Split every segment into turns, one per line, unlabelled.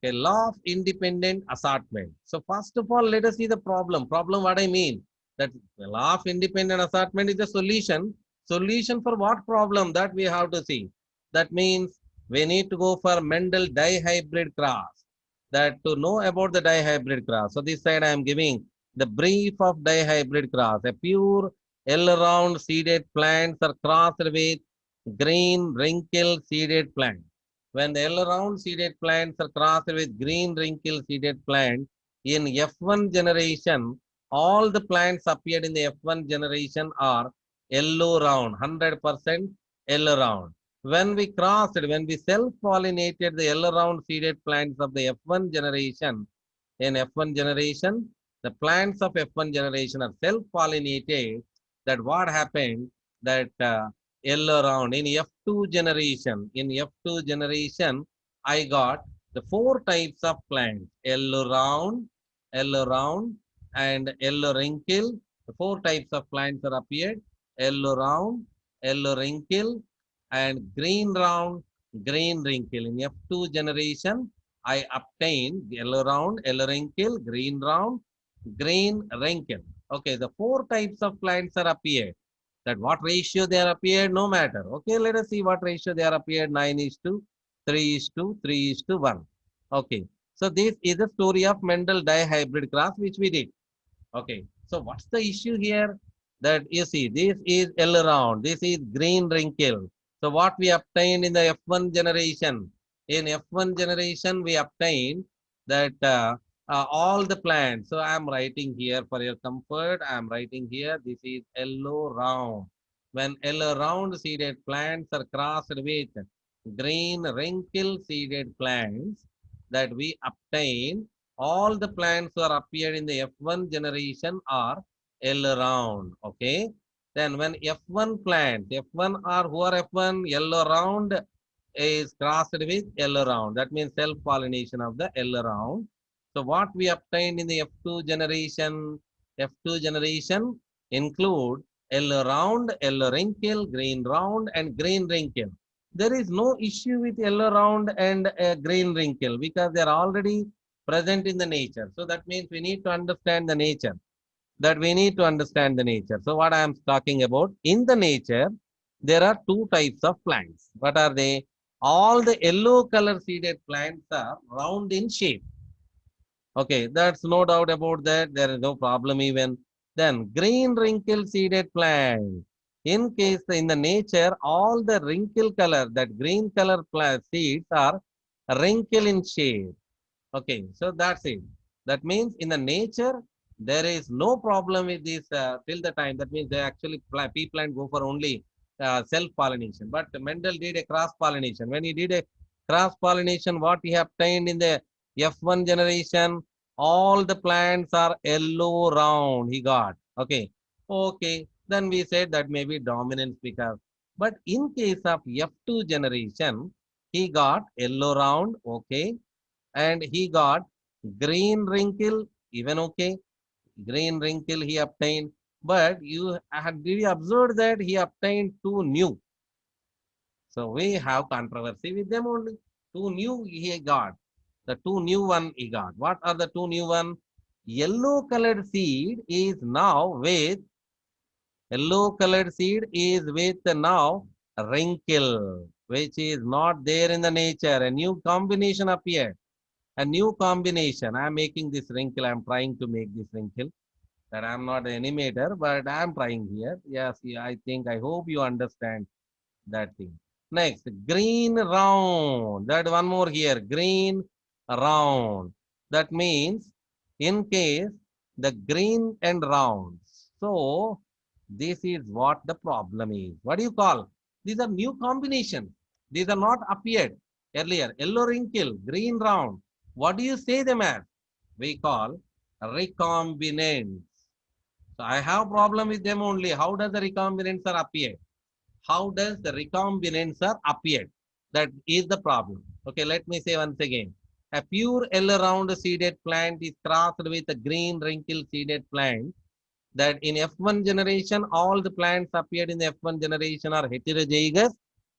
Okay, law of independent assortment. So first of all, let us see the problem. Problem, what I mean? That the law of independent assortment is a solution. Solution for what problem? That we have to see. That means we need to go for Mendel dihybrid cross. That to know about the dihybrid cross. So this side I am giving the brief of dihybrid cross. A pure L-round seeded plants are crossed with green wrinkle seeded plants. When the yellow-round seeded plants are crossed with green wrinkle seeded plants, in F1 generation, all the plants appeared in the F1 generation are yellow round, 100% yellow round. When we self-pollinated the yellow round seeded plants of the F1 generation, in F1 generation, the plants of F1 generation are self-pollinated. That what happened? That yellow round in F2 generation, I got the four types of plants: yellow round, and yellow wrinkle. The four types of plants are appeared: yellow round, yellow wrinkle, and green round, green wrinkle. In F2 generation, I obtained yellow round, yellow wrinkle, green round, green wrinkle. Okay, the four types of plants are appeared. That what ratio they are appeared, no matter. Okay, let us see what ratio they are appeared. 9 is to 3 is to 3 is to 1. Okay, so this is the story of Mendel dihybrid cross which we did. Okay, so what's the issue here? That you see, this is L round, this is green wrinkle. So what we obtained in the F1 generation? In F1 generation, we obtained that all the plants. So I am writing here for your comfort. I am writing here. This is yellow round. When yellow round seeded plants are crossed with green wrinkle seeded plants, that we obtain all the plants that appeared in the F1 generation are L round. Okay. Then when F1 plant, F1 or who are F1, yellow round is crossed with yellow round. That means self-pollination of the yellow round. So what we obtained in the F2 generation include yellow round, yellow wrinkle, green round, and green wrinkle. There is no issue with yellow round and green wrinkle because they are already present in the nature. So that means we need to understand the nature. So what I am talking about, in the nature, there are two types of plants. What are they? All the yellow color seeded plants are round in shape. Okay, that's no doubt about that. There is no problem even. Then green wrinkle seeded plant. In case in the nature, all the wrinkle color, that green color plant seeds are wrinkle in shape. Okay, so that's it. That means in the nature, there is no problem with this till the time. That means they actually pea plant go for only self-pollination. But Mendel did a cross-pollination. When he did a cross-pollination, what he obtained in the F1 generation, all the plants are yellow round, he got. Okay. Okay. Then we said that may be dominance because. But in case of F2 generation, he got yellow round. Okay, and he got green wrinkle, even okay. Green wrinkle he obtained, but did you observe that he obtained two new? So we have controversy with them only. Two new he got. The two new one he got. What are the two new one? Yellow colored seed is now with now wrinkle, which is not there in the nature. A new combination appeared. A new combination. I'm making this wrinkle. I'm trying to make this wrinkle. That I'm not an animator, but I'm trying here. Yes, yeah, I hope you understand that thing. Next, green round. That one more here. Green round. That means in case the green and round. So this is what the problem is. What do you call? These are new combinations. These are not appeared earlier. Yellow wrinkle, green round. What do you say them as? We call recombinants. So I have problem with them only. How does the recombinants are appear? How does the recombinants are appeared? That is the problem. Okay, let me say once again. A pure yellow round seeded plant is crossed with a green wrinkle seeded plant. That in F1 generation, all the plants appeared in the F1 generation are heterozygous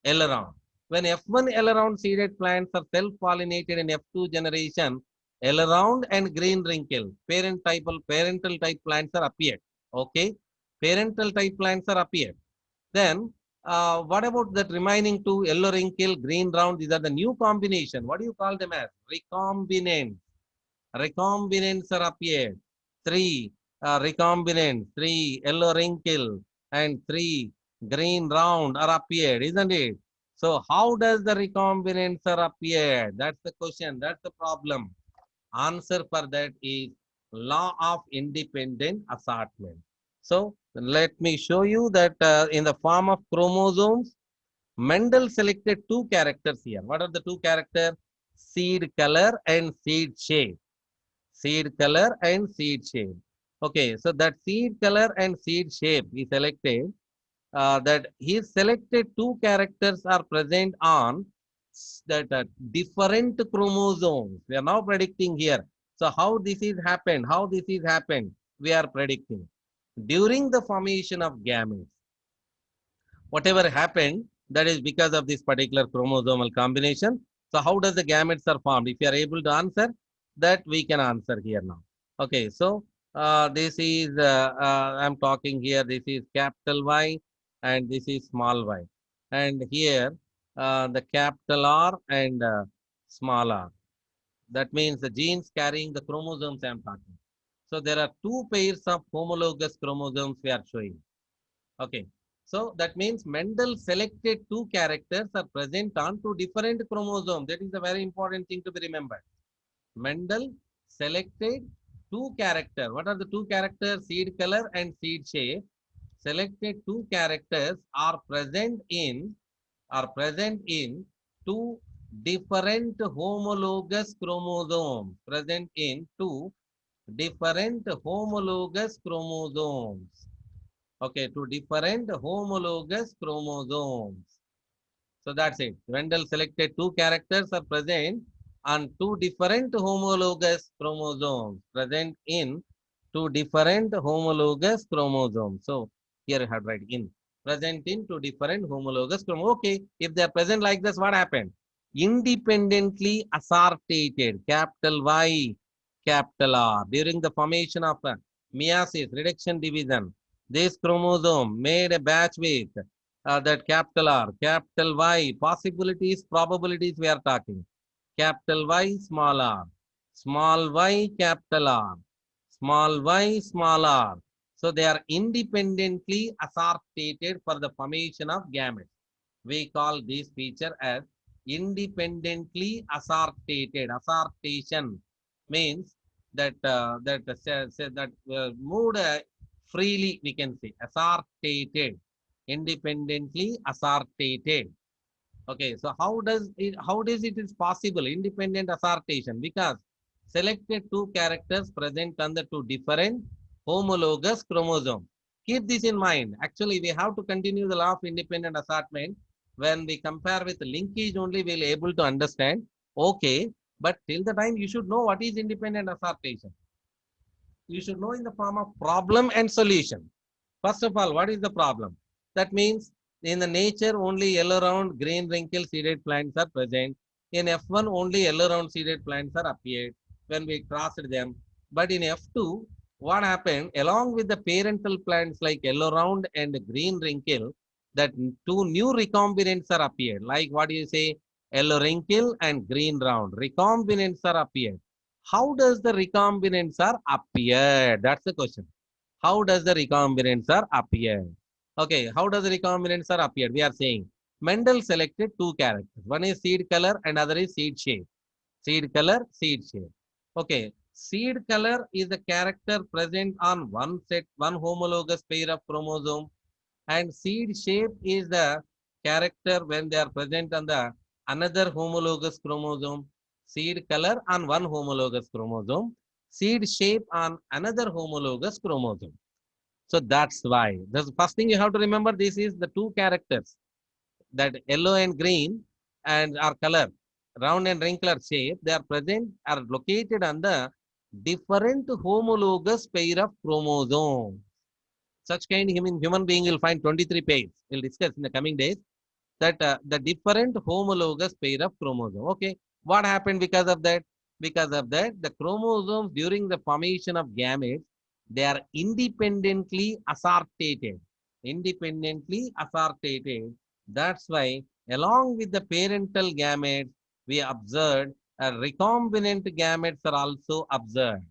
yellow round. When F1 L-round seeded plants are self-pollinated in F2 generation, L-round and green wrinkle, parental type plants are appeared. Okay, parental type plants are appeared. Then, what about that remaining two, yellow wrinkle, green round? These are the new combination. What do you call them as? Recombinant. Recombinants are appeared. Three recombinants, three yellow wrinkle, and three green round are appeared, isn't it? So how does the recombinants are appeared? That's the question. That's the problem. Answer for that is law of independent assortment. So let me show you that in the form of chromosomes, Mendel selected two characters here. What are the two characters? Seed color and seed shape. Seed color and seed shape. Okay, so that seed color and seed shape he selected, that he selected two characters are present on that different chromosomes. We are now predicting here. So how this is happened, how this is happened, we are predicting. During the formation of gametes, whatever happened, that is because of this particular chromosomal combination. So how does the gametes are formed? If you are able to answer, that we can answer here now. Okay, so this is, I'm talking here, this is capital Y and this is small y. And here, the capital R and small r. That means the genes carrying the chromosomes I'm talking. So there are two pairs of homologous chromosomes we are showing. Okay. So that means Mendel selected two characters are present on two different chromosomes. That is a very important thing to be remembered. Mendel selected two characters. What are the two characters? Seed color and seed shape. Selected two characters are present in two different homologous chromosomes. Present in two different homologous chromosomes. Okay, two different homologous chromosomes. So that's it. Wendell selected two characters are present on two different homologous chromosomes. Present in two different homologous chromosomes. So here I have write in. Present in two different homologous chromosomes. Okay, if they are present like this, what happened? Independently assortated, capital Y, capital R, during the formation of meiosis, reduction division. This chromosome made a batch with that capital R, capital Y, possibilities, probabilities we are talking. Capital Y, small y, capital R, small y, small r. So they are independently assortated for the formation of gametes. We call this feature as independently assortated. Assortation means that moved freely, we can say assortated, independently assortated. Okay, so how does it is possible independent assortation? Because selected two characters present on the two different homologous chromosomes. Keep this in mind. Actually, we have to continue the law of independent assortment. When we compare with linkage only, we'll able to understand. Okay, but till the time you should know what is independent assortation. You should know in the form of problem and solution. First of all, what is the problem? That means in the nature only yellow round green wrinkle seeded plants are present. In F1 only yellow round seeded plants are appeared when we crossed them. But in F2, what happened? Along with the parental plants like yellow round and green wrinkle, that two new recombinants are appeared. Like what do you say? Yellow wrinkle and green round. Recombinants are appeared. How does the recombinants are appear? That's the question. How does the recombinants are appear? Okay, how does the recombinants are appear? We are saying Mendel selected two characters. One is seed color and other is seed shape. Seed color, seed shape. Okay, seed color is the character present on one homologous pair of chromosome, and seed shape is the character when they are present on the another homologous chromosome. Seed color on one homologous chromosome, seed shape on another homologous chromosome. So that's why. The first thing you have to remember, this is the two characters, that yellow and green and our color, round and wrinkler shape, they are present, are located on the different homologous pair of chromosomes. Such kind human being will find 23 pairs. We'll discuss in the coming days. that the different homologous pair of chromosomes. Okay, what happened because of that? Because of that, the chromosomes during the formation of gametes, they are independently assortated. Independently assortated. That's why, along with the parental gametes, we observed recombinant gametes are also observed.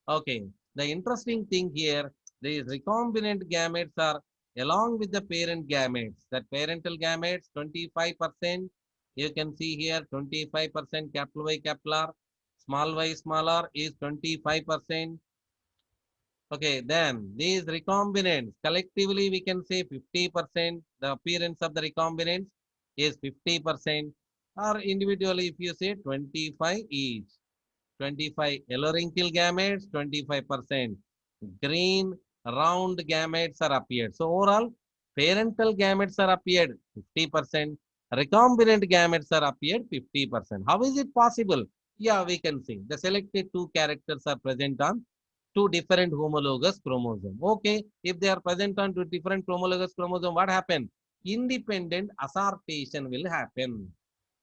Okay, the interesting thing here, these recombinant gametes are along with the parent gametes. That parental gametes, 25%, you can see here 25% capital Y capital R, small y small r is 25%. Okay, then these recombinants, collectively we can say 50%, the appearance of the recombinants is 50%, or individually if you say 25 each. 25 allorenkil gametes, 25%. Green round gametes are appeared. So overall, parental gametes are appeared 50%. Recombinant gametes are appeared 50%. How is it possible? Yeah, we can see. The selected two characters are present on two different homologous chromosomes. Okay, if they are present on two different homologous chromosomes, what happens? Independent assortation will happen.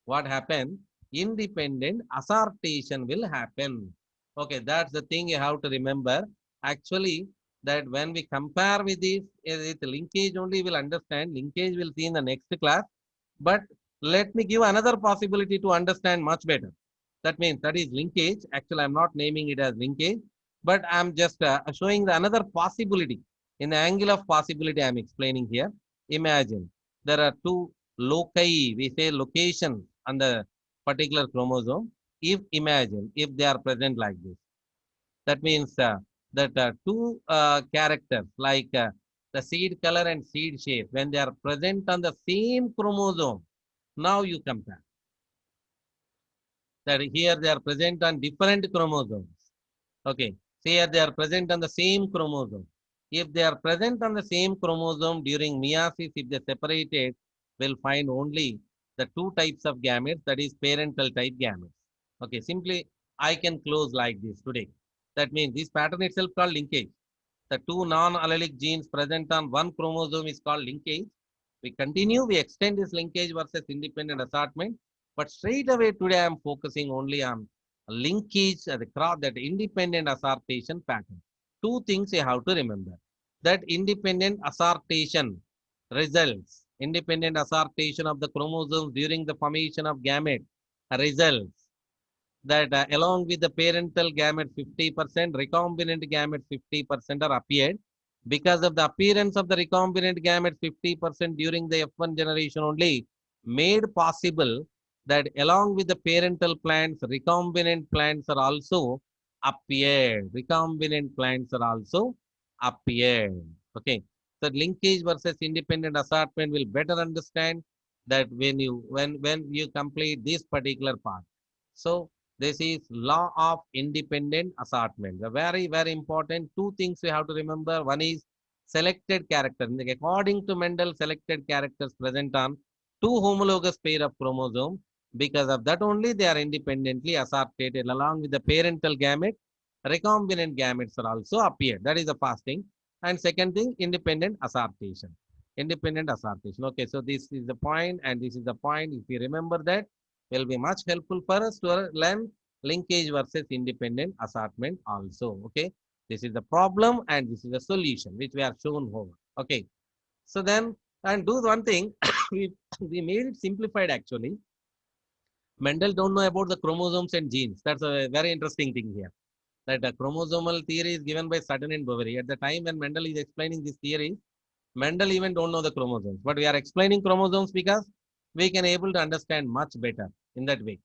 What happen? Independent assortation will happen. Okay, that's the thing you have to remember. Actually, that when we compare with this, with linkage only will understand. Linkage will see in the next class. But let me give another possibility to understand much better. That means that is linkage. Actually, I'm not naming it as linkage, but I'm just showing the another possibility. In the angle of possibility, I'm explaining here. Imagine there are two loci, we say location on the particular chromosome. If imagine if they are present like this, that means that two characters like the seed color and seed shape, when they are present on the same chromosome, now you compare that here they are present on different chromosomes. Okay, so here they are present on the same chromosome. If they are present on the same chromosome during meiosis, if they separated, we'll find only the two types of gametes, that is parental type gametes. Okay, simply I can close like this today. That means this pattern itself called linkage. The two non-allelic genes present on one chromosome is called linkage. We continue, we extend this linkage versus independent assortment. But straight away today I am focusing only on linkage, the cross, that independent assortation pattern. Two things you have to remember. That independent assortation results, independent assortation of the chromosomes during the formation of gamete results that along with the parental gamete 50%, recombinant gamete 50% are appeared. Because of the appearance of the recombinant gamete 50% during the F1 generation only, made possible that along with the parental plants, recombinant plants are also appeared. Recombinant plants are also appeared. Okay. So linkage versus independent assortment will better understand that when you complete this particular part. So this is law of independent assortment. The very important two things we have to remember. One is selected character. According to Mendel, selected characters present on two homologous pair of chromosomes. Because of that only they are independently assortated along with the parental gamete. Recombinant gametes are also appeared. That is the first thing. And second thing, independent assortation. Independent assortation. Okay, so this is the point and this is the point. If you remember that, will be much helpful for us to learn linkage versus independent assortment also. Okay, this is the problem and this is the solution which we are shown over. Okay, so then and do one thing we made it simplified actually. Mendel don't know about the chromosomes and genes. That's a very interesting thing here. That the chromosomal theory is given by Sutton and Boveri. At the time when Mendel is explaining this theory, Mendel even don't know the chromosomes. But we are explaining chromosomes because we can able to understand much better in that way.